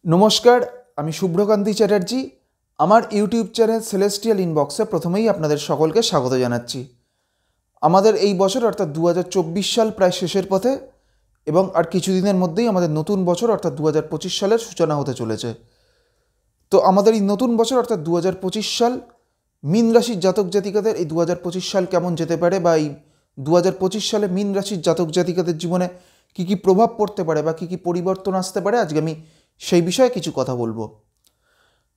নমস্কার, আমি শুভ্রকান্তি চ্যাটার্জি। আমার ইউটিউব চ্যানেল সেলেস্টিয়াল ইনবক্সে প্রথমেই আপনাদের সকলকে স্বাগত জানাচ্ছি। আমাদের এই বছর অর্থাৎ 2024 সাল প্রায় শেষের পথে এবং আর কিছুদিনের মধ্যেই আমাদের নতুন বছর অর্থাৎ 2025 সালের সূচনা হতে চলেছে। তো আমাদের এই নতুন বছর অর্থাৎ 2025 সাল মীন রাশির জাতক জাতিকাদের এই 2025 সাল কেমন যেতে পারে বা এই 2025 সালে মীন রাশির জাতক জাতিকাদের জীবনে কী কী প্রভাব পড়তে পারে বা কী কী পরিবর্তন আসতে পারে, আজকে আমি সেই বিষয়ে কিছু কথা বলবো।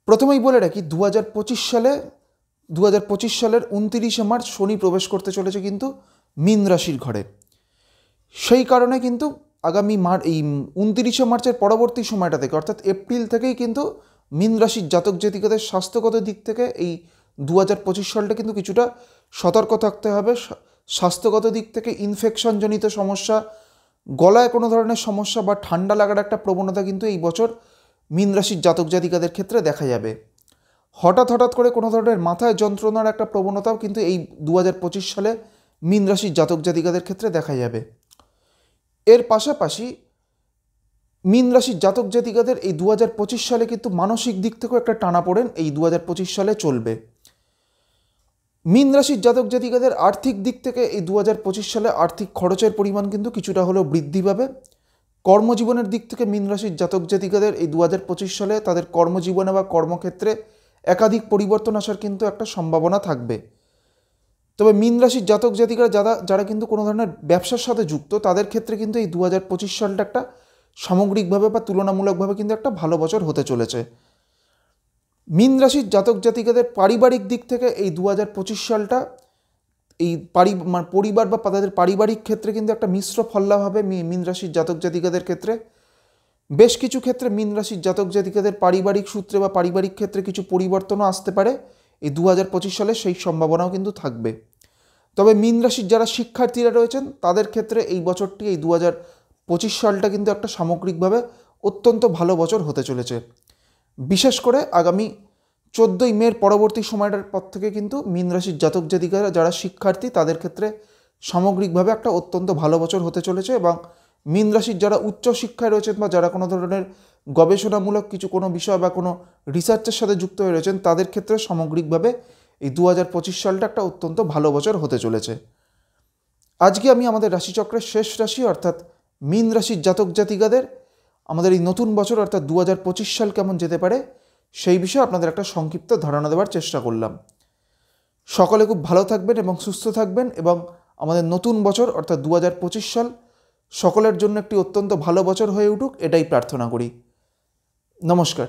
প্রথমেই বলে রাখি, 2025 সালের 29শে মার্চ শনি প্রবেশ করতে চলেছে কিন্তু মীন রাশির ঘরে। সেই কারণে কিন্তু আগামী এই 29শে মার্চের পরবর্তী সময়টা থেকে অর্থাৎ এপ্রিল থেকেই কিন্তু মীন রাশির জাতক জাতিকাদের স্বাস্থ্যগত দিক থেকে এই 2025 সালটা কিন্তু কিছুটা সতর্ক থাকতে হবে। স্বাস্থ্যগত দিক থেকে ইনফেকশনজনিত সমস্যা, গলায় কোনো ধরনের সমস্যা বা ঠান্ডা লাগার একটা প্রবণতা কিন্তু এই বছর মীন রাশির জাতক জাতিকাদের ক্ষেত্রে দেখা যাবে। হঠাৎ করে কোনো ধরনের মাথায় যন্ত্রণার একটা প্রবণতাও কিন্তু এই 2025 সালে মীন রাশির জাতক জাতিকাদের ক্ষেত্রে দেখা যাবে। এর পাশাপাশি মীন রাশির জাতক জাতিকাদের এই 2025 সালে কিন্তু মানসিক দিক থেকেও একটা টানাপোড়েন এই 2025 সালে চলবে। মীন রাশির জাতক জাতিকাদের আর্থিক দিক থেকে এই 2025 সালে আর্থিক খরচের পরিমাণ কিন্তু কিছুটা হলেও বৃদ্ধি পাবে। কর্মজীবনের দিক থেকে মীন রাশির জাতক জাতিকাদের এই 2025 সালে তাদের কর্মজীবনে বা কর্মক্ষেত্রে একাধিক পরিবর্তন আসার কিন্তু একটা সম্ভাবনা থাকবে। তবে মীন রাশির জাতক জাতিকারা যারা কিন্তু কোনো ধরনের ব্যবসার সাথে যুক্ত, তাদের ক্ষেত্রে কিন্তু এই 2025 সালটা একটা সামগ্রিকভাবে বা তুলনামূলকভাবে কিন্তু একটা ভালো বছর হতে চলেছে। মীন রাশির জাতক জাতিকাদের পারিবারিক দিক থেকে এই 2025 সালটা এই পরিবার বা তাদের পারিবারিক ক্ষেত্রে কিন্তু একটা মিশ্র ফল হবে মীন রাশির জাতক জাতিকাদের ক্ষেত্রে। বেশ কিছু ক্ষেত্রে মীন রাশির জাতক জাতিকাদের পারিবারিক সূত্রে বা পারিবারিক ক্ষেত্রে কিছু পরিবর্তনও আসতে পারে এই 2025 সালে, সেই সম্ভাবনাও কিন্তু থাকবে। তবে মীন রাশির যারা শিক্ষার্থীরা রয়েছেন তাদের ক্ষেত্রে এই বছরটি এই 2025 সালটা কিন্তু একটা সামগ্রিকভাবে অত্যন্ত ভালো বছর হতে চলেছে। বিশেষ করে আগামী 14ই মের পরবর্তী সময়টার পর থেকে কিন্তু মীন রাশির জাতক জাতিকারা যারা শিক্ষার্থী তাদের ক্ষেত্রে সামগ্রিকভাবে একটা অত্যন্ত ভালো বছর হতে চলেছে। এবং মীন রাশির যারা উচ্চশিক্ষায় রয়েছেন বা যারা কোনো ধরনের গবেষণামূলক কোনো বিষয় বা কোনো রিসার্চের সাথে যুক্ত হয়ে রয়েছেন তাদের ক্ষেত্রে সামগ্রিকভাবে এই 2025 সালটা একটা অত্যন্ত ভালো বছর হতে চলেছে। আজকে আমি আমাদের রাশিচক্রের শেষ রাশি অর্থাৎ মীন রাশির জাতক জাতিকাদের আমাদের এই নতুন বছর অর্থাৎ 2025 সাল কেমন যেতে পারে সেই বিষয়ে আপনাদের একটা সংক্ষিপ্ত ধারণা দেওয়ার চেষ্টা করলাম। সকলে খুব ভালো থাকবেন এবং সুস্থ থাকবেন এবং আমাদের নতুন বছর অর্থাৎ 2025 সাল সকলের জন্য একটি অত্যন্ত ভালো বছর হয়ে উঠুক, এটাই প্রার্থনা করি। নমস্কার।